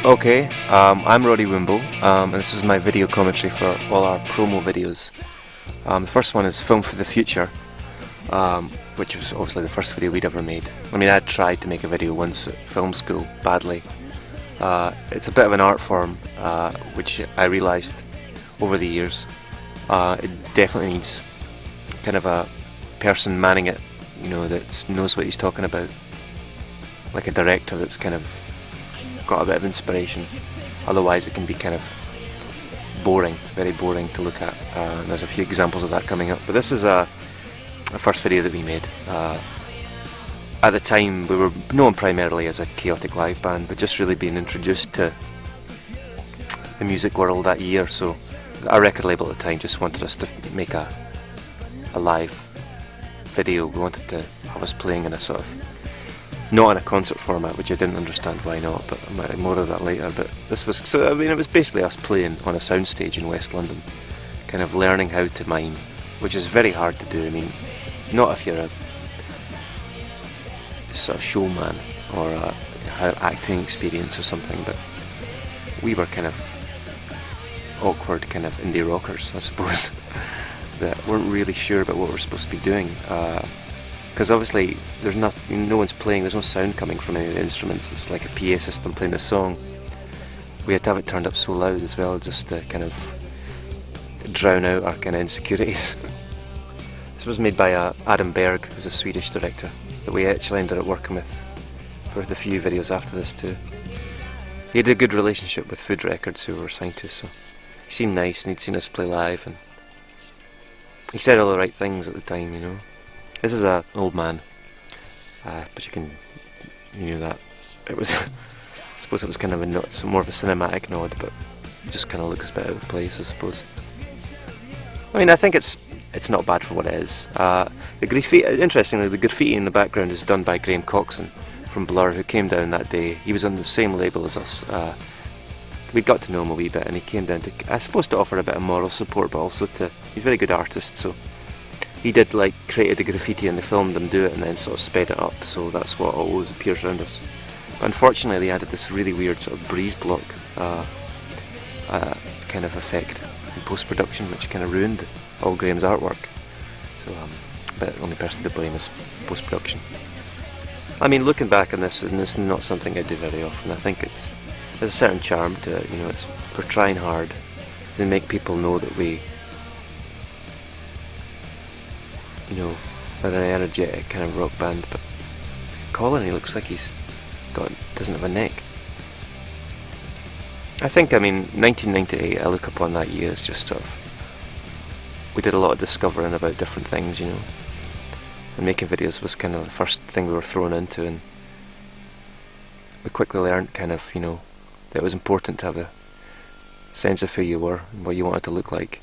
Okay, I'm Roddy Wimble, and this is my video commentary for all our promo videos. The first one is Film for the Future, which was obviously the first video we'd ever made. I mean, I'd tried to make a video once at film school, badly. It's a bit of an art form, which I realised over the years. It definitely needs kind of a person manning it, you know, that knows what he's talking about. Like a director that's kind of got a bit of inspiration. Otherwise it can be kind of boring, very boring to look at. There's a few examples of that coming up, but this is a first video that we made. At the time we were known primarily as a chaotic live band, but just really being introduced to the music world that year, so our record label at the time just wanted us to make a live video. We wanted to have us playing in a sort of, not in a concert format, which I didn't understand why not, but I might more of that later. But this was, so I mean, it was basically us playing on a soundstage in West London, kind of learning how to mime, which is very hard to do. I mean, not if you're a sort of showman or a acting experience or something, but we were kind of awkward kind of indie rockers, I suppose, that weren't really sure about what we're supposed to be doing. Because obviously there's nothing, no one's playing, there's no sound coming from any of the instruments. It's like a PA system playing the song. We had to have it turned up so loud as well, just to kind of drown out our kind of insecurities. This was made by Adam Berg, who's a Swedish director that we actually ended up working with for the few videos after this too. He had a good relationship with Food Records, who we were signed to, so he seemed nice and he'd seen us play live, and he said all the right things at the time, you know. This is an old man, but you knew that. It was, I suppose it was kind of more of a cinematic nod, but it just kind of looks a bit out of place, I suppose. I mean, I think it's not bad for what it is. Interestingly, the graffiti in the background is done by Graham Coxon from Blur, who came down that day. He was on the same label as us. We got to know him a wee bit, and he came down to, I suppose, to offer a bit of moral support, but also he's a very good artist, so he did created the graffiti and they filmed them do it and then sort of sped it up, so that's what always appears around us. But unfortunately they added this really weird sort of breeze block kind of effect in post-production, which kind of ruined all Graham's artwork. So but the only person to blame is post-production. I mean, looking back on this, and this is not something I do very often, I think there's a certain charm to it, you know. We're trying hard to make people know that we, you know, are an energetic kind of rock band. But Colin, he looks like doesn't have a neck. I think, I mean, 1998, I look upon that year as just sort of, we did a lot of discovering about different things, you know, and making videos was kind of the first thing we were thrown into, and we quickly learned kind of, you know, that it was important to have a sense of who you were and what you wanted to look like.